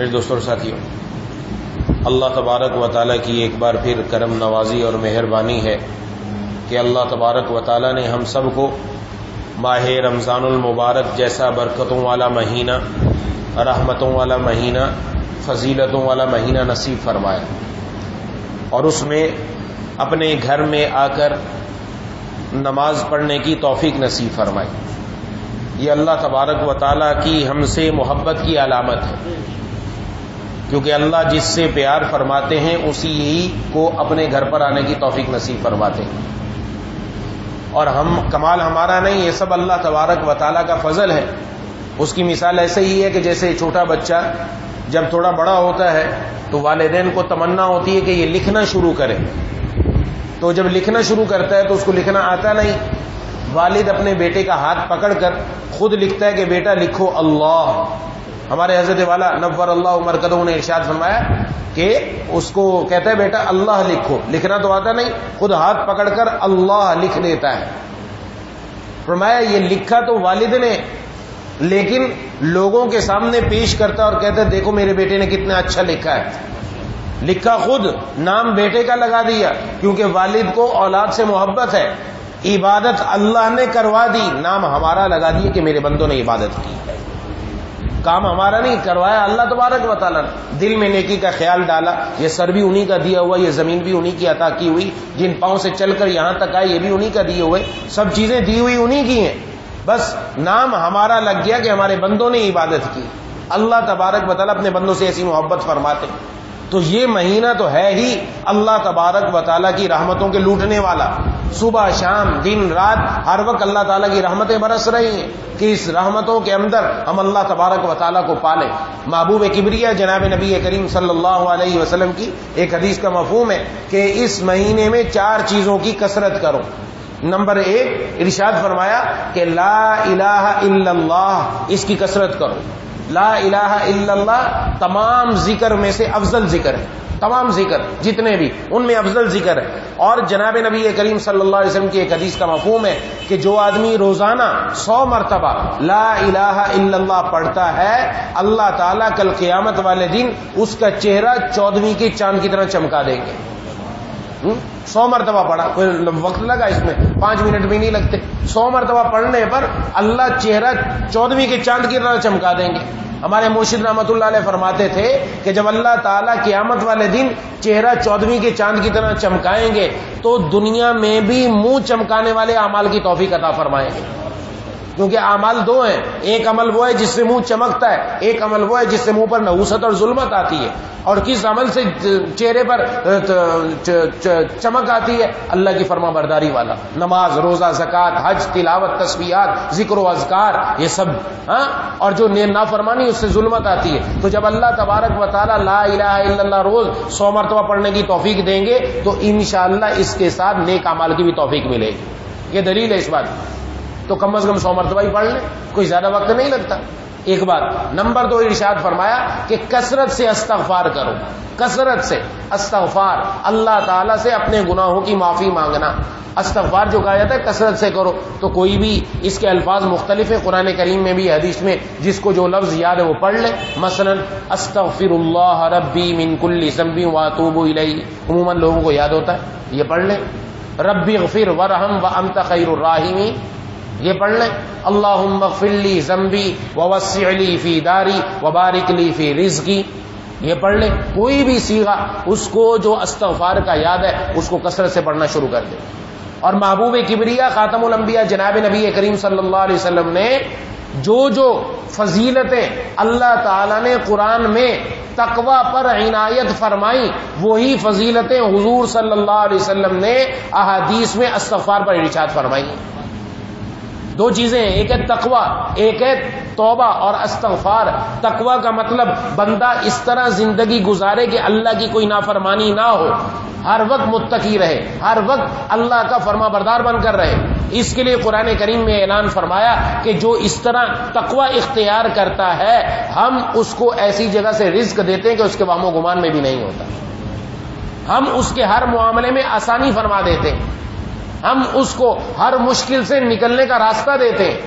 میرے دوستوں اور ساتھیوں، اللہ تبارک و تعالیٰ کی ایک بار پھر کرم نوازی اور مہربانی ہے کہ اللہ تبارک و تعالیٰ نے ہم سب کو ماہ رمضان المبارک جیسا برکتوں والا مہینہ، رحمتوں والا مہینہ، فضیلتوں والا مہینہ نصیب فرمایا، اور اس میں اپنے گھر میں آ کر نماز پڑھنے کی توفیق نصیب فرمائی۔ یہ اللہ تبارک و تعالیٰ کی ہم سے محبت کی علامت ہے، کیونکہ اللہ جس سے پیار فرماتے ہیں اسی ہی کو اپنے گھر پر آنے کی توفیق نصیب فرماتے ہیں، اور ہم کمال ہمارا نہیں، یہ سب اللہ تبارک و تعالیٰ کا فضل ہے۔ اس کی مثال ایسے ہی ہے کہ جیسے چھوٹا بچہ جب تھوڑا بڑا ہوتا ہے تو والدین کو تمنا ہوتی ہے کہ یہ لکھنا شروع کرے، تو جب لکھنا شروع کرتا ہے تو اس کو لکھنا آتا نہیں، والد اپنے بیٹے کا ہاتھ پکڑ کر خود لکھتا ہے کہ بیٹا لکھو اللہ۔ ہمارے حضرت والا نور اللہ مرکزہ نے ارشاد فرمایا کہ اس کو کہتا ہے بیٹا اللہ لکھو، لکھنا تو آتا نہیں، خود ہاتھ پکڑ کر اللہ لکھ دیتا ہے۔ فرمایا یہ لکھا تو والد نے، لیکن لوگوں کے سامنے پیش کرتا اور کہتا ہے دیکھو میرے بیٹے نے کتنا اچھا لکھا ہے، لکھا خود، نام بیٹے کا لگا دیا، کیونکہ والد کو اولاد سے محبت ہے۔ عبادت اللہ نے کروا دی، نام ہمارا لگا دیا کہ میرے بندوں نے عبادت کی، کام ہمارا نہیں، کروایا اللہ تبارک و تعالیٰ نے۔ دل میں نیکی کا خیال ڈالا، یہ سر بھی انہی کا دیا ہوا، یہ زمین بھی انہی کی عطا کی ہوئی، جن پاؤں سے چل کر یہاں تک آئے یہ بھی انہی کا دیے ہوئے، سب چیزیں دی ہوئی انہی کی ہیں، بس نام ہمارا لگ گیا کہ ہمارے بندوں نے عبادت کی۔ اللہ تبارک و تعالیٰ اپنے بندوں سے ایسی محبت فرماتے، تو یہ مہینہ تو ہے ہی اللہ تبارک و تعالیٰ کی رحمتوں کے لوٹنے والا۔ صبح شام دن رات ہر وقت اللہ تعالیٰ کی رحمتیں برس رہی ہیں کہ اس رحمتوں کے اندر ہم اللہ تبارک و تعالیٰ کو پالیں۔ محبوب کبریا جناب نبی کریم صلی اللہ علیہ وسلم کی ایک حدیث کا مفہوم ہے کہ اس مہینے میں 4 چیزوں کی کثرت کرو۔ نمبر 1 ارشاد فرمایا کہ لا الہ الا اللہ، اس کی کثرت کرو۔ لا الہ الا اللہ تمام ذکر میں سے افضل ذکر ہے، تمام ذکر جتنے بھی ان میں افضل ذکر ہے، اور جناب نبی کریم صلی اللہ علیہ وسلم کی ایک حدیث کا مفہوم ہے کہ جو آدمی روزانہ 100 مرتبہ لا الہ الا اللہ پڑھتا ہے، اللہ تعالیٰ کل قیامت والے دن اس کا چہرہ 14ویں کے چاند کی طرح چمکا دیں گے۔ 100 مرتبہ پڑھا، کوئی وقت لگا اس میں، 5 منٹ بھی نہیں لگتے، 100 مرتبہ پڑھنے پر اللہ چہرہ 14ویں کے چاند کی طرح چمکا دیں گے۔ ہمارے مرشد رحمۃ اللہ علیہ فرماتے تھے کہ جب اللہ تعالیٰ قیامت والے دن چہرہ 14ویں کے چاند کی طرح چمکائیں گے تو دنیا میں بھی منہ چمکانے والے اعمال کی توفیق عطا فرمائیں گے، کیونکہ اعمال 2 ہیں، ایک عمل وہ ہے جس سے منہ چمکتا ہے، ایک عمل وہ ہے جس سے منہ پر نحوست اور ظلمت آتی ہے۔ اور کس عمل سے چہرے پر چمک آتی ہے؟ اللہ کی فرما برداری والا، نماز، روزہ، زکوٰۃ، حج، تلاوت، تسبیحات، ذکر و اذکار، یہ سب، اور جو نافرمانی اس سے ظلمت آتی ہے۔ تو جب اللہ تبارک و تعالیٰ لا الہ الا اللہ روز 100 مرتبہ پڑھنے کی توفیق دیں گے تو انشاءاللہ اس کے ساتھ نیک اعمال کی بھی توفیق ملے گی۔ یہ دلیل ہے اس بات کی، تو کم از کم 100 مرتبہ ہی پڑھ لیں، کوئی زیادہ وقت نہیں لگتا۔ ایک بات۔ نمبر 2 ارشاد فرمایا کہ کثرت سے استغفار کرو، کثرت سے استغفار، اللہ تعالیٰ سے اپنے گناہوں کی معافی مانگنا۔ استغفار جو کہا جاتا ہے کثرت سے کرو، تو کوئی بھی اس کے الفاظ مختلف ہیں، قرآن کریم میں بھی حدیث میں، جس کو جو لفظ یاد ہے وہ پڑھ لے۔ مثلا استغفر اللہ ربی من کل ذنب واتوب الیہ، عموماً لوگوں کو یاد ہوتا ہے، یہ پڑھ لیں۔ ربی اغفر ورحم وانت خیر الراحمین، یہ پڑھ لیں۔ اللہم اغفر لی ذنبی ووسع لی فی داری وبارک لی فی رزقی، یہ پڑھ لیں۔ کوئی بھی صیغہ اس کو جو استغفار کا یاد ہے اس کو کثرت سے پڑھنا شروع کر دے۔ اور محبوب کبریا خاتم الانبیاء جناب نبی کریم صلی اللہ علیہ وسلم نے جو فضیلتیں اللہ تعالیٰ نے قرآن میں تقوی پر عنایت فرمائی، وہی فضیلتیں حضور صلی اللہ علیہ وسلم نے احادیث میں استغفار پر ارشاد فرمائی۔ 2 چیزیں ہیں، ایک ہے تقوی، ایک ہے توبہ اور استغفار۔ تقوی کا مطلب بندہ اس طرح زندگی گزارے کہ اللہ کی کوئی نافرمانی نہ ہو، ہر وقت متقی رہے، ہر وقت اللہ کا فرما بردار بن کر رہے۔ اس کے لیے قرآن کریم میں اعلان فرمایا کہ جو اس طرح تقوی اختیار کرتا ہے ہم اس کو ایسی جگہ سے رزق دیتے ہیں کہ اس کے وہم و گمان میں بھی نہیں ہوتا، ہم اس کے ہر معاملے میں آسانی فرما دیتے ہیں، ہم اس کو ہر مشکل سے نکلنے کا راستہ دیتے ہیں۔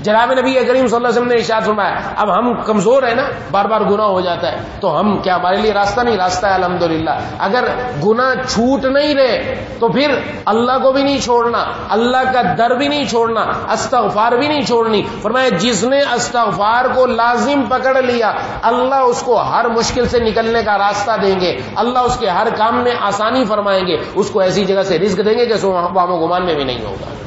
جناب نبی کریم صلی اللہ علیہ وسلم نے ارشاد فرمایا اب ہم کمزور ہیں نا، بار بار گناہ ہو جاتا ہے، تو ہم کیا ہمارے لیے راستہ نہیں؟ راستہ ہے الحمدللہ۔ اگر گناہ چھوٹ نہیں رہے تو پھر اللہ کو بھی نہیں چھوڑنا، اللہ کا در بھی نہیں چھوڑنا، استغفار بھی نہیں چھوڑنی۔ فرمایا جس نے استغفار کو لازم پکڑ لیا اللہ اس کو ہر مشکل سے نکلنے کا راستہ دیں گے، اللہ اس کے ہر کام میں آسانی فرمائیں گے، اس کو ایسی جگہ سے رزق دیں گے کہ وہم و گمان میں بھی نہیں ہوگا۔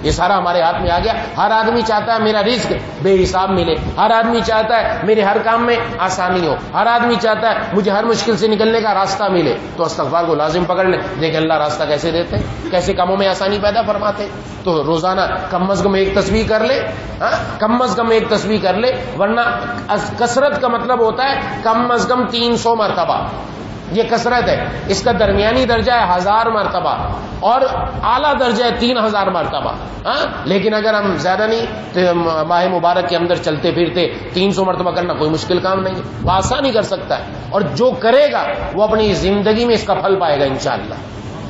یہ سارا ہمارے ہاتھ میں آ گیا۔ ہر آدمی چاہتا ہے میرا رزق بے حساب ملے، ہر آدمی چاہتا ہے میرے ہر کام میں آسانی ہو، ہر آدمی چاہتا ہے مجھے ہر مشکل سے نکلنے کا راستہ ملے۔ تو استغفار کو لازم پکڑ لیں، دیکھیں اللہ راستہ کیسے دیتے ہیں، کیسے کاموں میں آسانی پیدا فرماتے ہیں۔ تو روزانہ کم از کم ایک تسبیح کر لے، کم از کم ایک تسبیح کر لے، ورنہ کثرت کا مطلب ہوتا ہے کم از کم 300 مرتبہ، یہ کثرت ہے۔ اس کا درمیانی درجہ ہے 1000 مرتبہ اور اعلیٰ درجہ ہے 3000 مرتبہ۔ لیکن اگر ہم زیادہ نہیں تو ماہ مبارک کے اندر چلتے پھرتے 300 مرتبہ کرنا کوئی مشکل کام نہیں ہے، وہ آسانی کر سکتا ہے، اور جو کرے گا وہ اپنی زندگی میں اس کا پھل پائے گا انشاءاللہ۔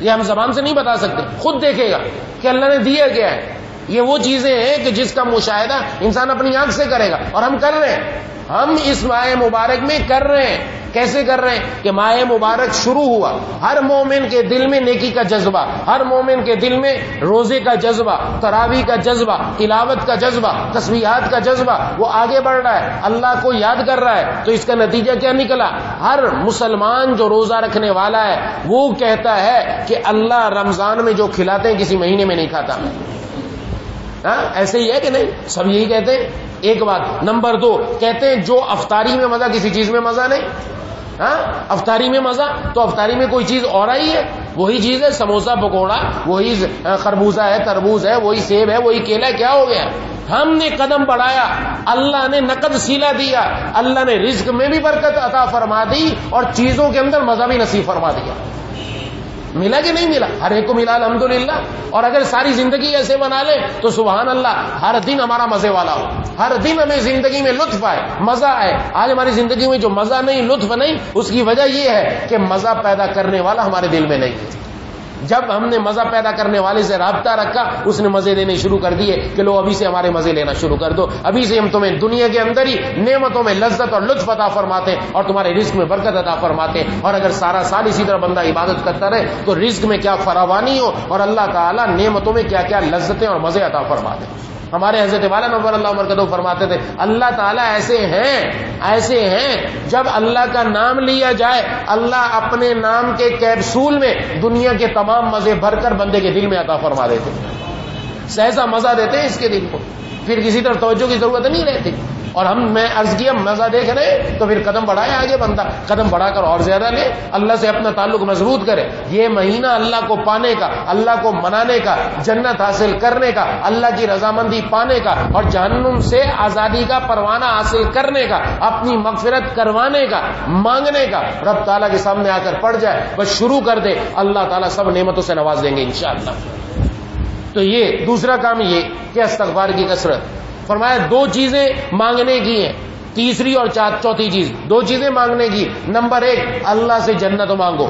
یہ ہم زبان سے نہیں بتا سکتے، خود دیکھے گا کہ اللہ نے دیا کیا ہے۔ یہ وہ چیزیں ہیں کہ جس کا مشاہدہ انسان اپنی آنکھ سے کرے گا، اور ہم کر رہے ہیں، ہم اس ماہ مبارک میں کر رہے ہیں۔ کیسے کر رہے ہیں کہ ماہ مبارک شروع ہوا، ہر مومن کے دل میں نیکی کا جذبہ، ہر مومن کے دل میں روزے کا جذبہ، تراویح کا جذبہ، تلاوت کا جذبہ، تسبیحات کا جذبہ، وہ آگے بڑھ رہا ہے، اللہ کو یاد کر رہا ہے۔ تو اس کا نتیجہ کیا نکلا؟ ہر مسلمان جو روزہ رکھنے والا ہے وہ کہتا ہے کہ اللہ رمضان میں جو کھلاتے ہیں کسی مہینے میں نہیں کھاتا۔ ایسے ہی ہے کہ نہیں؟ سب یہی کہتے ہیں۔ ایک بات۔ نمبر 2 کہتے ہیں جو افطاری میں مزہ کسی چیز میں مزہ نہیں۔ افطاری میں مزہ تو افطاری میں کوئی چیز اور آئی ہے، وہی چیز ہے، سموسہ پکوڑا، وہی خربوزہ ہے، تربوز ہے، وہی سیب ہے، وہی کیلا ہے، کیا ہو گیا؟ ہم نے قدم بڑھایا، اللہ نے نقد سیلا دیا، اللہ نے رزق میں بھی برکت عطا فرما دی اور چیزوں کے اندر مزہ بھی نصیب فرما دیا۔ ملا کہ نہیں ملا؟ ہر ایک کو ملا الحمدللہ۔ اور اگر ساری زندگی ایسے بنا لے تو سبحان اللہ، ہر دن ہمارا مزے والا ہو، ہر دن ہمیں زندگی میں لطف آئے، مزہ آئے۔ آج ہماری زندگی میں جو مزہ نہیں، لطف نہیں، اس کی وجہ یہ ہے کہ مزہ پیدا کرنے والا ہمارے دل میں نہیں ہے۔ جب ہم نے مزہ پیدا کرنے والے سے رابطہ رکھا، اس نے مزے دینے شروع کر دیے کہ لو ابھی سے ہمارے مزے لینا شروع کر دو، ابھی سے ہم تمہیں دنیا کے اندر ہی نعمتوں میں لذت اور لطف عطا فرماتے ہیں اور تمہارے رزق میں برکت عطا فرماتے ہیں۔ اور اگر سارا سال اسی طرح بندہ عبادت کرتا رہے تو رزق میں کیا فراوانی ہو اور اللہ تعالیٰ نعمتوں میں کیا کیا لذتیں اور مزے عطا فرماتے ہیں۔ ہمارے حضرت والا نور اللہ مرکزہ فرماتے تھے اللہ تعالیٰ ایسے ہیں جب اللہ کا نام لیا جائے اللہ اپنے نام کے کیپسول میں دنیا کے تمام مزے بھر کر بندے کے دل میں عطا فرما دیتے، سہسا مزہ دیتے ہیں اس کے دل کو، پھر کسی طرح توجہ کی ضرورت نہیں رہتی۔ اور میں عرض کیا مزہ دیکھ رہے تو پھر قدم بڑھائے، آگے بندہ قدم بڑھا کر اور زیادہ لے، اللہ سے اپنا تعلق مضبوط کرے۔ یہ مہینہ اللہ کو پانے کا، اللہ کو منانے کا، جنت حاصل کرنے کا، اللہ کی رضامندی پانے کا اور جہنم سے آزادی کا پروانہ حاصل کرنے کا، اپنی مغفرت کروانے کا، مانگنے کا۔ رب تعالیٰ کے سامنے آ کر پڑ جائے، بس شروع کر دے، اللہ تعالیٰ سب نعمتوں سے نواز دیں گے انشاءاللہ۔ تو یہ دوسرا کام یہ کہ استغفار کی کثرت۔ فرمایا 2 چیزیں مانگنے کی ہیں، تیسری اور چوتھی چیز، 2 چیزیں مانگنے کی۔ نمبر 1 اللہ سے جنت مانگو،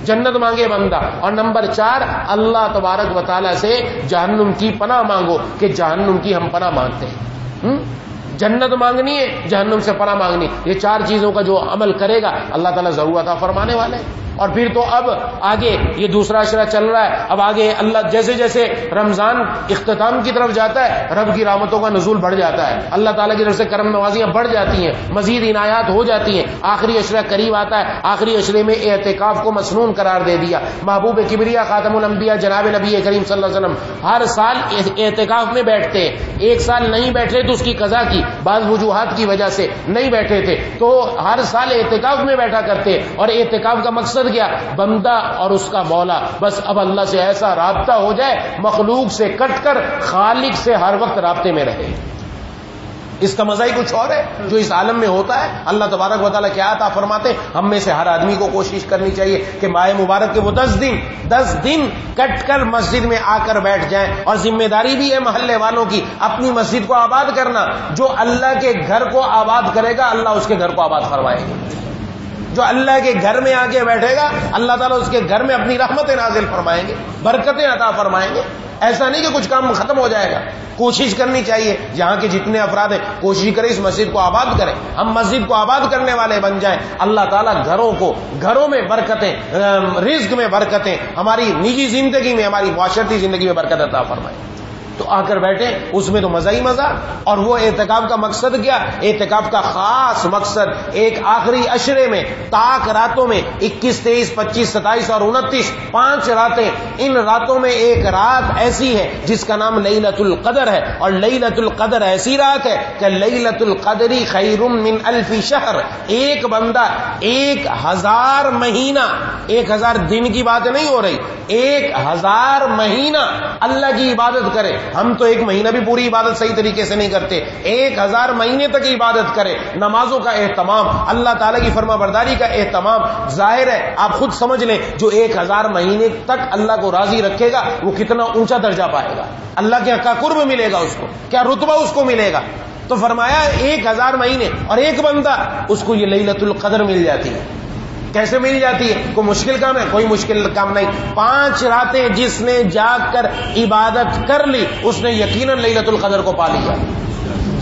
جنت مانگے بندہ، اور نمبر 4 اللہ تبارک و تعالیٰ سے جہنم کی پناہ مانگو کہ جہنم کی ہم پناہ مانگتے ہیں۔ جنت مانگنی ہے، جہنم سے پناہ مانگنی، یہ 4 چیزوں کا جو عمل کرے گا اللہ تعالیٰ ضرور عطا فرمانے والے ہیں۔ اور پھر تو اب آگے یہ دوسرا عشرہ چل رہا ہے، اب آگے اللہ جیسے جیسے رمضان اختتام کی طرف جاتا ہے رب کی رحمتوں کا نزول بڑھ جاتا ہے، اللہ تعالیٰ کی طرف سے کرم نوازیاں بڑھ جاتی ہیں، مزید عنایات ہو جاتی ہیں۔ آخری عشرہ قریب آتا ہے، آخری عشرے میں اعتکاف کو مسنون قرار دے دیا۔ محبوب کبریا خاتم الانبیاء جناب نبی کریم صلی اللہ علیہ وسلم ہر سال اعتکاف میں بیٹھتے ہیں، 1 سال نہیں بیٹھے تو اس کی قضا کی، بعض وجوہات کی وجہ سے نہیں بیٹھے تھے، تو ہر سال اعتکاف میں بیٹھا کرتے، اور اعتکاف کا مقصد کیا؟ بندہ اور اس کا مولا بس اب اللہ سے ایسا رابطہ ہو جائے مخلوق سے کٹ کر خالق سے ہر وقت رابطے میں رہے۔ اس کا مزہ ہی کچھ اور ہے جو اس عالم میں ہوتا ہے۔ اللہ تبارک و تعالیٰ کیا عطا فرماتے، ہم میں سے ہر آدمی کو کوشش کرنی چاہیے کہ ماہ مبارک کے وہ 10 دن کٹ کر مسجد میں آ کر بیٹھ جائیں، اور ذمہ داری بھی ہے محلے والوں کی اپنی مسجد کو آباد کرنا۔ جو اللہ کے گھر کو آباد کرے گا اللہ اس کے گھر کو آباد فرمائے گا۔ جو اللہ کے گھر میں آ کے بیٹھے گا اللہ تعالیٰ اس کے گھر میں اپنی رحمتیں نازل فرمائیں گے، برکتیں عطا فرمائیں گے. ایسا نہیں کہ کچھ کام ختم ہو جائے گا. کوشش کرنی چاہیے یہاں کے جتنے افراد ہیں کوشش کریں اس مسجد کو آباد کریں، ہم مسجد کو آباد کرنے والے بن جائیں. اللہ تعالیٰ گھروں میں برکتیں، رزق میں برکتیں، ہماری نجی زندگی میں، ہماری معاشرتی زندگی میں برکت عطا فرمائیں. تو آ کر بیٹھے اس میں تو مزہ ہی مزہ. اور وہ اعتکاف کا مقصد کیا؟ اعتکاف کا خاص مقصد ایک آخری عشرے میں تاک راتوں میں 21، 23، 25، 27 اور 29 5 راتیں. ان راتوں میں ایک رات ایسی ہے جس کا نام لیلۃ القدر ہے. اور لیلۃ القدر ایسی رات ہے کہ لیلۃ القدر خیر من الف شہر. ایک بندہ 1000 مہینہ، 1000 دن کی بات نہیں ہو رہی، 1000 مہینہ اللہ کی عبادت کرے. ہم تو 1 مہینہ بھی پوری عبادت صحیح طریقے سے نہیں کرتے. 1000 مہینے تک عبادت کرے، نمازوں کا اہتمام، اللہ تعالیٰ کی فرما برداری کا اہتمام. ظاہر ہے آپ خود سمجھ لیں جو 1000 مہینے تک اللہ کو راضی رکھے گا وہ کتنا اونچا درجہ پائے گا، اللہ کے کیا قرب ملے گا اس کو، کیا رتبہ اس کو ملے گا. تو فرمایا 1000 مہینے اور ایک بندہ اس کو یہ لیلۃ القدر مل جاتی ہے. کیسے مل جاتی ہے؟ کوئی مشکل کام ہے؟ کوئی مشکل کام نہیں. 5 راتیں جس نے جاگ کر عبادت کر لی اس نے یقیناً لیلۃ القدر کو پا لیا.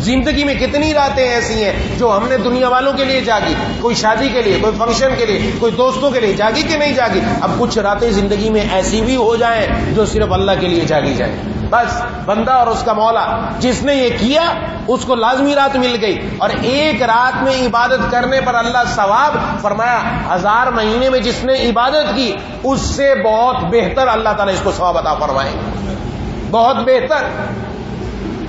زندگی میں کتنی راتیں ایسی ہیں جو ہم نے دنیا والوں کے لیے جاگی، کوئی شادی کے لیے، کوئی فنکشن کے لیے، کوئی دوستوں کے لیے جاگی کہ نہیں جاگی. اب کچھ راتیں زندگی میں ایسی بھی ہو جائیں جو صرف اللہ کے لیے جاگی جائیں. بس بندہ اور اس کا مولا جس نے یہ کیا اس کو لازمی رات مل گئی. اور ایک رات میں عبادت کرنے پر اللہ ثواب فرمایا 1000 مہینے میں جس نے عبادت کی اس سے بہت بہتر اللہ تعالیٰ اس کو ثواب عطا فرمائے، بہت بہتر.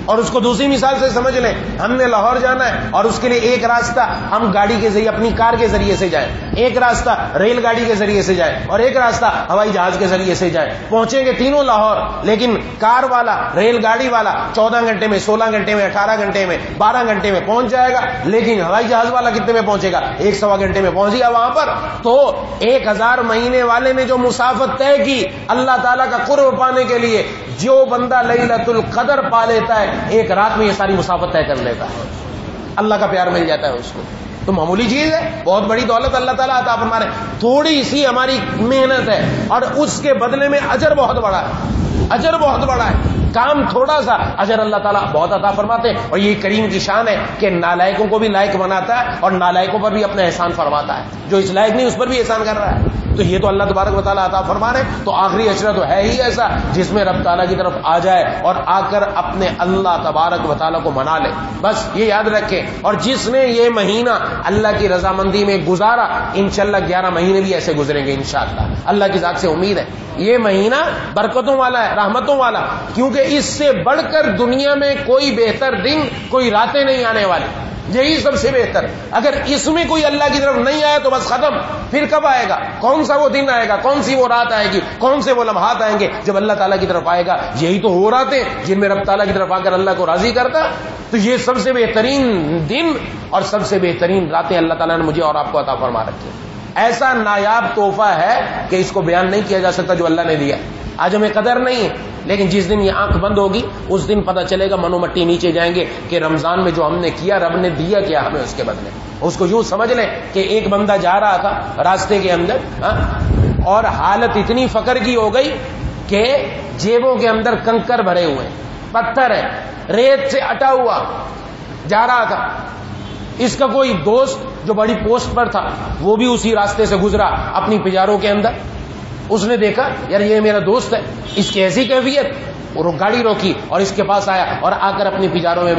اور اس کو دوسری مثال سے سمجھ لیں، ہم نے لاہور جانا ہے اور اس کے لیے ایک راستہ ہم گاڑی کے ذریعے اپنی کار کے ذریعے سے جائیں، ایک راستہ ریل گاڑی کے ذریعے سے جائیں اور ایک راستہ ہوائی جہاز کے ذریعے سے جائیں. پہنچیں گے تینوں لاہور، لیکن کار والا، ریل گاڑی والا 14 گھنٹے میں، 16 گھنٹے میں، 18 گھنٹے میں، 12 گھنٹے میں پہنچ جائے گا. لیکن ہوائی جہاز والا کتنے میں پہنچے گا؟ 1.25 گھنٹے میں پہنچ گیا وہاں پر. تو 1000 مہینے والے نے جو مسافت طے کی اللہ تعالیٰ کا قرب پانے کے لیے، جو بندہ لیلۃ القدر پا لیتا ہے ایک رات میں یہ ساری مسافت طے کر لیتا ہے، اللہ کا پیار مل جاتا ہے اس کو. تو معمولی چیز ہے، بہت بڑی دولت اللہ تعالیٰ عطا فرما رہے ہیں. تھوڑی سی ہماری محنت ہے اور اس کے بدلے میں اجر بہت بڑا ہے، اجر بہت بڑا ہے. کام تھوڑا سا، اجر اللہ تعالیٰ بہت عطا فرماتے ہیں. اور یہ کریم کی شان ہے کہ نالائقوں کو بھی لائق بناتا ہے اور نالائقوں پر بھی اپنا احسان فرماتا ہے. جو اس لائق نہیں اس پر بھی احسان کر رہا ہے. تو یہ تو اللہ تبارک و تعالیٰ عطا فرما رہے ہیں. تو آخری عشرہ تو ہے ہی ایسا جس میں رب تعالیٰ کی طرف آ جائے اور آ کر اپنے اللہ تبارک و تعالیٰ کو منا لے. بس یہ یاد رکھیں. اور جس نے یہ مہینہ اللہ کی رضامندی میں گزارا انشاءاللہ 11 مہینے بھی ایسے گزریں گے انشاءاللہ. اللہ کی ذات سے امید ہے یہ مہینہ برکتوں والا ہے، رحمتوں والا، کیونکہ اس سے بڑھ کر دنیا میں کوئی بہتر دن، کوئی راتیں نہیں آنے والی. یہی سب سے بہتر. اگر اس میں کوئی اللہ کی طرف نہیں آیا تو بس ختم. پھر کب آئے گا؟ کون سا وہ دن آئے گا؟ کون سی وہ رات آئے گی؟ کون سے وہ لمحات آئیں گے جب اللہ تعالیٰ کی طرف آئے گا؟ یہی تو ہو راتیں جن میں رب تعالیٰ کی طرف آ کر اللہ کو راضی کرتا. تو یہ سب سے بہترین دن اور سب سے بہترین راتیں اللہ تعالیٰ نے مجھے اور آپ کو عطا فرما رکھی. ایسا نایاب تحفہ ہے کہ اس کو بیان نہیں کیا جا سکتا جو اللہ نے دیا. آج ہمیں قدر نہیں ہے، لیکن جس دن یہ آنکھ بند ہوگی اس دن پتہ چلے گا، منو مٹی نیچے جائیں گے کہ رمضان میں جو ہم نے کیا رب نے دیا کیا ہمیں اس کے بدلے. اس کو یوں سمجھ لیں کہ ایک بندہ جا رہا تھا راستے کے اندر اور حالت اتنی فقر کی ہو گئی کہ جیبوں کے اندر کنکر بھرے ہوئے، پتھر ہے، ریت سے اٹا ہوا جا رہا تھا. اس کا کوئی دوست جو بڑی پوسٹ پر تھا وہ بھی اسی راستے سے گزرا اپنی پجاروں کے اندر. اس نے دیکھا یار یہ میرا دوست ہے، اس کی ایسی کیفیت، اور وہ گاڑی روکی اور اس کے پاس آیا اور آ کر اپنی پجاروں میں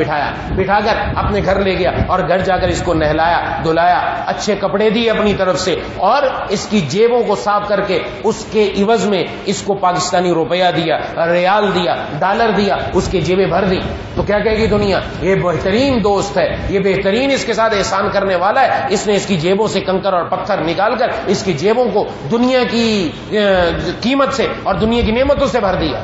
بٹھا کر اپنے گھر لے گیا اور گھر جا کر اس کو نہلایا دھلایا، اچھے کپڑے دیے اپنی طرف سے اور اس کی جیبوں کو صاف کر کے اس کے عوض میں اس کو پاکستانی روپیہ دیا، ریال دیا، ڈالر دیا، اس کی جیبیں بھر دی. تو کیا کہے گی دنیا؟ یہ بہترین دوست ہے، یہ بہترین اس کے ساتھ احسان کرنے والا ہے. اس نے اس کی جیبوں سے کنکر اور پتھر نکال کر اس کی جیبوں کو دنیا کی قیمت سے اور دنیا کی نعمتوں سے بھر دیا.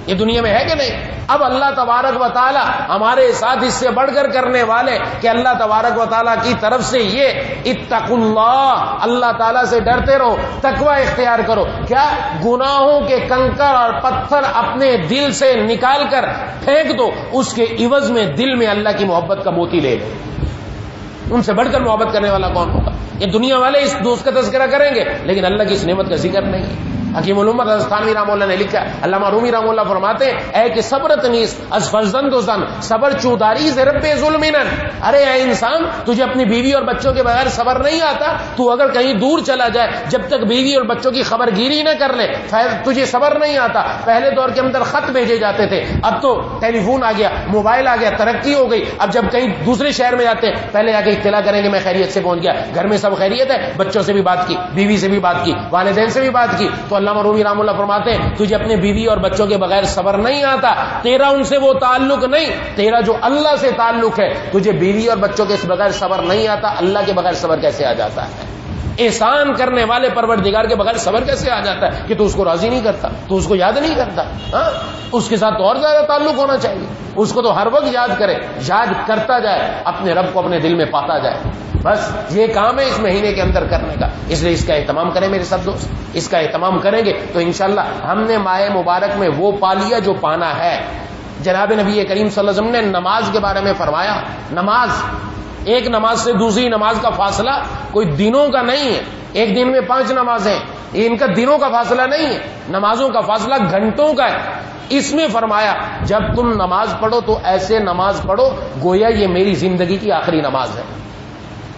یہ دنیا میں ہے کہ نہیں؟ اب اللہ تبارک و تعالی ہمارے ساتھ اس سے بڑھ کر کرنے والے کہ اللہ تبارک و تعالی کی طرف سے یہ اتقوا اللہ، اللہ تعالی سے ڈرتے رہو، تقوی اختیار کرو. کیا؟ گناہوں کے کنکر اور پتھر اپنے دل سے نکال کر پھینک دو، اس کے عوض میں دل میں اللہ کی محبت کا موتی لے لو. ان سے بڑھ کر محبت کرنے والا کون ہوگا؟ یہ دنیا والے اس دوست کا تذکرہ کریں گے لیکن اللہ کی اس نعمت کا ذکر نہیں ہے. حکیم الامت حضرت تھانوی رحمہ اللہ نے لکھا ہے، علامہ رومی رحمہ اللہ فرماتے ہیں اے کہ صبرت نیس از فرزند و زن صبر چوداری ز رب ظلمنن. ارے اے انسان، تجھے اپنی بیوی اور بچوں کے بغیر صبر نہیں آتا؟ تو اگر کہیں دور چلا جائے، جب تک بیوی اور بچوں کی خبر گیری نہ کر لے تجھے صبر نہیں آتا. پہلے دور کے اندر خط بھیجے جاتے تھے، اب تو ٹیلی فون آ گیا، موبائل آ گیا، ترقی ہو گئی. اب جب کہیں دوسرے شہر میں جاتے ہیں پہلے آ کے اطلاع کریں گے میں خیریت سے پہنچ گیا، گھر میں سب خیریت ہے، بچوں سے بھی بات کی، بیوی سے بھی بات کی، والدین سے بھی بات کی. تو علامہ رومی رحمہ اللہ فرماتے ہیں تجھے اپنے بیوی اور بچوں کے بغیر صبر نہیں آتا، تیرا ان سے وہ تعلق نہیں، تیرا جو اللہ سے تعلق ہے. تجھے بیوی اور بچوں کے بغیر صبر نہیں آتا، اللہ کے بغیر صبر کیسے آ جاتا ہے؟ احسان کرنے والے پروردگار کے بغیر صبر کیسے آ جاتا ہے کہ تو اس کو راضی نہیں کرتا، تو اس کو یاد نہیں کرتا؟ ہاں، اس کے ساتھ تو اور زیادہ تعلق ہونا چاہیے، اس کو تو ہر وقت یاد کرے، یاد کرتا جائے، اپنے رب کو اپنے دل میں پاتا جائے. بس یہ کام ہے اس مہینے کے اندر کرنے کا، اس لیے اس کا اہتمام کریں میرے سب دوست. اس کا اہتمام کریں گے تو انشاءاللہ ہم نے ماہ مبارک میں وہ پا لیا جو پانا ہے. جناب نبی کریم صلی اللہ علیہ وسلم نے نماز کے بارے میں فرمایا، نماز، ایک نماز سے دوسری نماز کا فاصلہ کوئی دنوں کا نہیں ہے. ایک دن میں 5 نمازیں، یہ ان کا دنوں کا فاصلہ نہیں ہے، نمازوں کا فاصلہ گھنٹوں کا ہے. اس میں فرمایا جب تم نماز پڑھو تو ایسے نماز پڑھو گویا یہ میری زندگی کی آخری نماز ہے.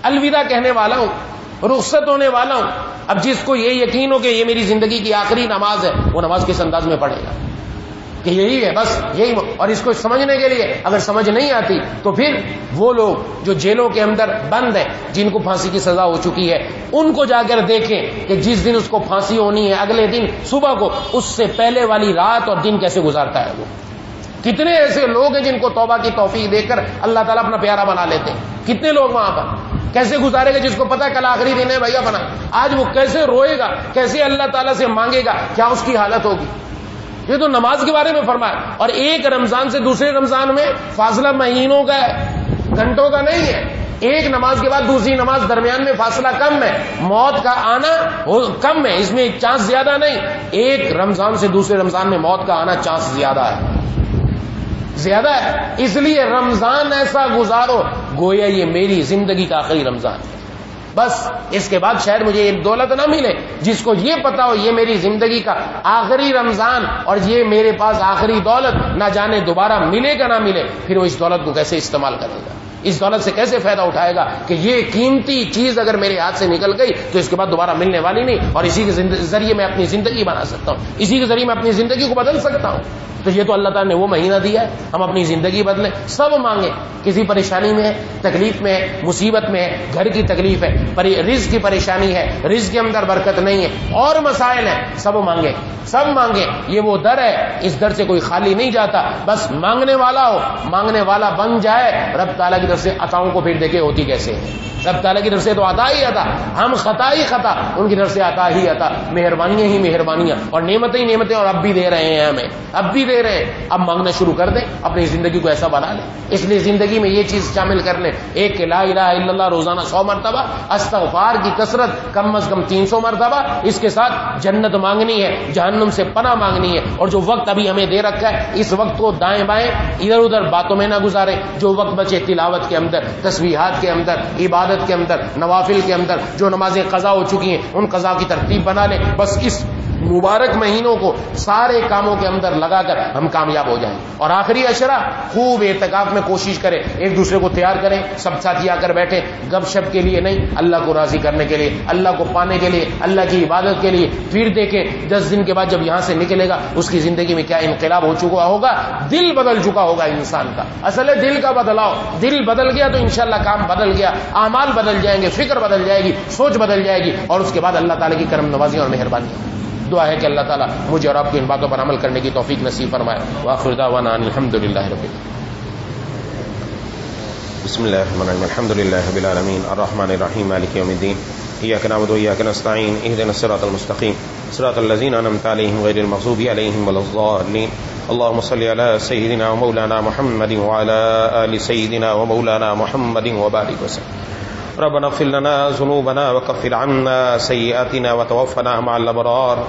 الوداع کہنے والا ہوں، رخصت ہونے والا ہوں. اب جس کو یہ یقین ہو کہ یہ میری زندگی کی آخری نماز ہے، وہ نماز کس انداز میں پڑھے گا کہ یہی ہے بس یہی. اور اس کو سمجھنے کے لیے اگر سمجھ نہیں آتی تو پھر وہ لوگ جو جیلوں کے اندر بند ہیں، جن کو پھانسی کی سزا ہو چکی ہے، ان کو جا کر دیکھیں کہ جس دن اس کو پھانسی ہونی ہے اگلے دن صبح کو اس سے پہلے والی رات اور دن کیسے گزارتا ہے. وہ کتنے ایسے لوگ ہیں جن کو توبہ کی توفیق دے کر اللہ تعالیٰ اپنا پیارا بنا لیتے ہیں. کتنے لوگ وہاں پر کیسے گزارے گا جس کو پتا کل آخری دن ہے بھیا بنا، آج وہ کیسے روئے گا، کیسے اللہ تعالیٰ سے مانگے گا، کیا اس کی حالت ہوگی. یہ تو نماز کے بارے میں فرمایا. اور ایک رمضان سے دوسرے رمضان میں فاصلہ مہینوں کا ہے، گھنٹوں کا نہیں ہے. ایک نماز کے بعد دوسری نماز درمیان میں فاصلہ کم ہے، موت کا آنا کم ہے، اس میں چانس زیادہ نہیں. ایک رمضان سے دوسرے رمضان میں موت کا آنا چانس زیادہ ہے، زیادہ ہے. اس لیے رمضان ایسا گزارو گویا یہ میری زندگی کا آخری رمضان ہے. بس اس کے بعد شاید مجھے یہ دولت نہ ملے. جس کو یہ پتا ہو یہ میری زندگی کا آخری رمضان اور یہ میرے پاس آخری دولت، نہ جانے دوبارہ ملے گا نہ ملے، پھر وہ اس دولت کو کیسے استعمال کرے گا، اس دولت سے کیسے فائدہ اٹھائے گا کہ یہ قیمتی چیز اگر میرے ہاتھ سے نکل گئی تو اس کے بعد دوبارہ ملنے والی نہیں، اور اسی کے ذریعے میں اپنی زندگی بنا سکتا ہوں، اسی کے ذریعے میں اپنی زندگی کو بدل سکتا ہوں. تو یہ تو اللہ تعالیٰ نے وہ مہینہ دیا ہے، ہم اپنی زندگی بدلیں. سب مانگیں، کسی پریشانی میں ہے، تکلیف میں ہے، مصیبت میں ہے، گھر کی تکلیف ہے، رزق کی پریشانی ہے، رزق کے اندر برکت نہیں ہے، اور مسائل ہیں، سب مانگیں، سب مانگیں. یہ وہ در ہے، اس در سے کوئی خالی نہیں جاتا. بس مانگنے والا ہو، مانگنے والا بن جائے. رب تعالیٰ کی طرف سے عطاؤں کو پھر دیکھے ہوتی کیسے ہے. رب تعالیٰ کی طرف سے تو عطا ہی عطا، ہم خطا ہی خطا، ان کی طرف سے عطا ہی عطا، مہربانیاں ہی مہربانیاں، اور نعمتیں ہی نعمتیں، اور اب بھی دے رہے ہیں ہمیں، اب بھی دے رہے ہیں. اب مانگنا شروع کر دیں، اپنی زندگی کو ایسا بنا لیں. اس لیے زندگی میں یہ چیز شامل کر لیں، ایک کہ لا الہ الا اللہ روزانہ 100 مرتبہ، استغفار کی کثرت کم از کم 300 مرتبہ، اس کے ساتھ جنت مانگنی ہے، جہنم سے پناہ مانگنی ہے. اور جو وقت ابھی ہمیں دے رکھا ہے اس وقت کو دائیں بائیں ادھر ادھر باتوں میں نہ گزاریں. جو وقت بچے تلاوت کے اندر، تسبیحات کے اندر، عبادت کے اندر، نوافل کے اندر، جو نمازیں قضا ہو چکی ہیں ان قضا کی ترتیب بنا لیں. بس اس مبارک مہینوں کو سارے کاموں کے اندر لگا کر ہم کامیاب ہو جائیں. اور آخری عشرہ خوب اعتکاف میں کوشش کریں، ایک دوسرے کو تیار کریں، سب ساتھی آ کر بیٹھیں، گپ شپ کے لیے نہیں، اللہ کو راضی کرنے کے لیے، اللہ کو پانے کے لیے، اللہ کی عبادت کے لیے. پھر دیکھیں 10 دن کے بعد جب یہاں سے نکلے گا اس کی زندگی میں کیا انقلاب ہو چکا ہوگا. دل بدل چکا ہوگا انسان کا. اصل ہے دل کا بدلاؤ. دل بدل گیا تو انشاءاللہ کام بدل گیا، اعمال بدل جائیں گے، فکر بدل جائے گی، سوچ بدل جائے گی، اور اس کے بعد اللہ تعالیٰ کی کرم نوازی اور مہربانی. دعا ہے کہ اللہ تعالیٰ مجھے اور آپ کو ان باتوں پر عمل کرنے کی توفیق نصیب فرمائے. وآخر دعوانا ان الحمدللہ رب العالمین. بسم اللہ الرحمن الرحیم. الحمد للہ رب العالمین الرحمن الرحیم مالک یوم الدین. ایاک نعبد و ایاک نستعین. اهدنا الصراط المستقیم صراط الذین انعمت علیہم غیر المغضوب علیہم ولا الضالین. اللهم صل على سيدنا ومولانا محمد وعلى آل سيدنا ومولانا محمد وبارك وسلم. ربنا اغفر لنا ذنوبنا وكفر عنا سيئاتنا وتوفنا مع الأبرار.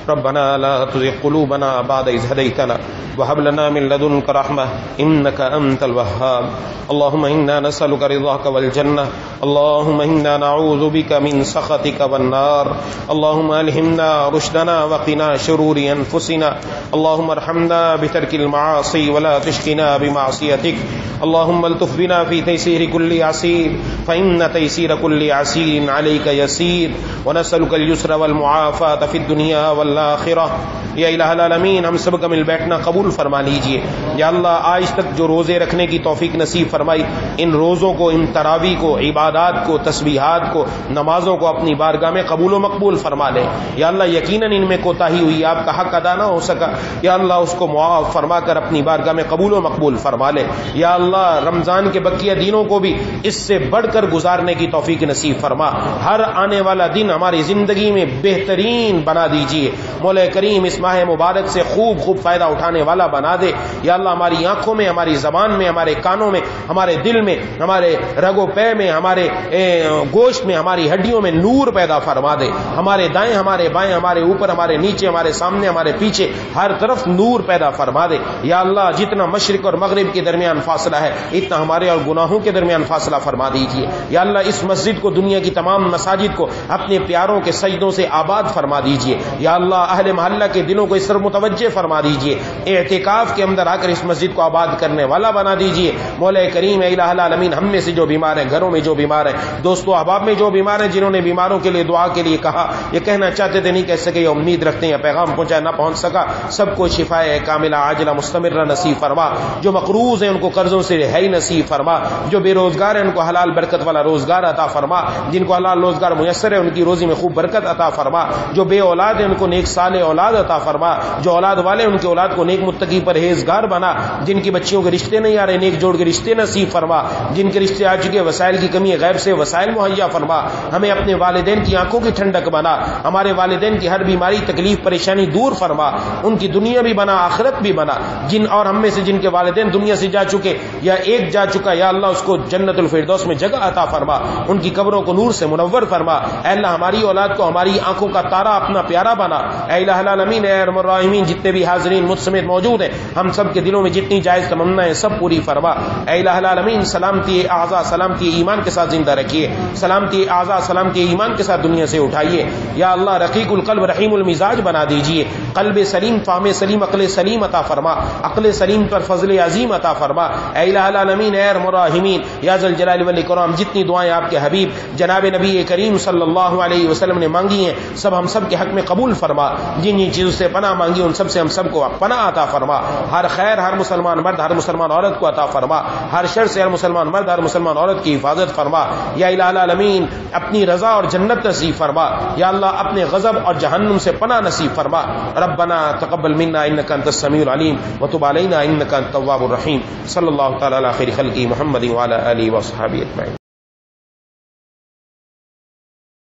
ربنا لا تزغ قلوبنا بعد إذ هديتنا وهب لنا من لدنك رحمة إنك أنت الوهاب اللهم إنا نسألك رضاك والجنة اللهم إنا نعوذ بك من سخطك والنار اللهم ألهمنا رشدنا وقنا شرور أنفسنا اللهم ارحمنا بترك المعاصي ولا تشقنا بمعصيتك اللهم الطف بنا في تيسير كل عسير فإن تيسير كل عسير عليك يسير ونسألك اليسر والمعافاة في الدنيا والآخرة یا الہ العالمین ہم سب کا مل بیٹھنا قبول فرما لیجئے یا اللہ آج تک جو روزے رکھنے کی توفیق نصیب فرمائی ان روزوں کو ان تراویح کو عبادات کو تسبیحات کو نمازوں کو اپنی بارگاہ میں قبول و مقبول فرما لے یا اللہ یقیناً ان میں کوتاہی ہوئی آپ کا حق ادا نہ ہو سکا یا اللہ اس کو معاف فرما کر اپنی بارگاہ میں قبول و مقبول فرما لے یا اللہ رمضان کے بقیہ دنوں کو بھی اس سے بڑھ کر گزارنے کی توفیق نصیب فرما ہر آنے والا دن ہماری زندگی میں بہترین بنا دیجیے مولا کریم اس ماہ مبارک سے خوب فائدہ اٹھانے والا بنا دے یا اللہ ہماری آنکھوں میں ہماری زبان میں ہمارے کانوں میں ہمارے دل میں ہمارے رگ و پے میں ہمارے گوشت میں ہماری ہڈیوں میں نور پیدا فرما دے ہمارے دائیں ہمارے بائیں ہمارے اوپر ہمارے نیچے ہمارے سامنے ہمارے پیچھے ہر طرف نور پیدا فرما دے یا اللہ جتنا مشرق اور مغرب کے درمیان فاصلہ ہے اتنا ہمارے اور گناہوں کے درمیان فاصلہ فرما دیجیے یا اللہ اس مسجد کو دنیا کی تمام مساجد کو اپنے پیاروں کے سجدوں سے آباد فرما دیجیے یا اللہ اہل محلہ کے دلوں کو اس طرف متوجہ فرما دیجیے اعتکاف کے اندر آ کر اس مسجد کو آباد کرنے والا بنا دیجیے مولا کریم اے الہ العالمین ہم میں سے جو بیمار ہیں گھروں میں جو بیمار ہیں دوستوں احباب میں جو بیمار ہیں جنہوں نے بیماروں کے لیے دعا کے لیے کہا یہ کہنا چاہتے تھے نہیں کہہ سکے یا امید رکھتے ہیں یا پیغام پہنچا نہ پہنچ سکا سب کو شفائے کاملہ عاجلہ مستمرہ نصیب فرما جو مقروض ہیں ان کو قرضوں سے رہائی نصیب فرما جو بے روزگار ہیں ان کو حلال برکت والا روزگار عطا فرما جن کو حلال روزگار میسر ہے ان کی روزی میں خوب برکت عطا فرما جو بے اولاد ہیں ان کو نیک صالح اولاد عطا فرما جو اولاد والے ان کے اولاد کو نیک متقی پرہیزگار بنا جن کی بچیوں کے رشتے نہیں آ رہے نیک جوڑ کے رشتے نصیب فرما جن کے رشتے آ چکے وسائل کی کمی ہے غیب سے وسائل مہیا فرما ہمیں اپنے والدین کی آنکھوں کی ٹھنڈک بنا ہمارے والدین کی ہر بیماری تکلیف پریشانی دور فرما ان کی دنیا بھی بنا آخرت بھی بنا جن اور ہم میں سے جن کے والدین دنیا سے جا چکے یا ایک جا چکا یا اللہ اس کو جنت الفردوس میں جگہ عطا فرما ان کی قبروں کو نور سے منور فرما اے اللہ ہماری اولاد کو ہماری آنکھوں کا تارا اپنا پیارا بنا اے الہ العالمین اے ارحم الراحمین جتنے بھی حاضرین مجھ سمیت موجود ہیں ہم سب کے دلوں میں جتنی جائز تمنا ہے سب پوری فرما اے الہ العالمین سلامتی اعضاء سلامتی ایمان کے ساتھ زندہ رکھیے سلامتی اعضاء سلامتی ایمان کے ساتھ دنیا سے اٹھائیے یا اللہ رقیق القلب رحیم المزاج بنا دیجیے قلب سلیم فہم سلیم عقل سلیم عطا فرما عقل سلیم پر فضل عظیم عطا فرما اے الہ العالمین اے ارحم الراحمین یا ذا الجلال والاکرام جتنی دعائیں آپ کے حبیب جناب نبی کریم صلی اللہ علیہ وسلم نے مانگی ہیں سب ہم سب کے حق میں قبول فرما جن جن چیزوں سے پناہ مانگی ان سب سے ہم سب کو پناہ عطا فرما ہر خیر ہر مسلمان مرد ہر مسلمان عورت کو عطا فرما ہر شر سے ہر مسلمان مرد ہر مسلمان عورت کی حفاظت فرما یا الہ العالمین اپنی رضا اور جنت نصیب فرما یا اللہ اپنے غضب اور جہنم سے پناہ نصیب فرما ربنا تقبل منا انک انت السمیع العلیم وتب علینا انک انت التواب الرحیم صلی اللہ تعالی علی خیر خلقہ محمد وعلی آلہ وصحبہ اجمعین.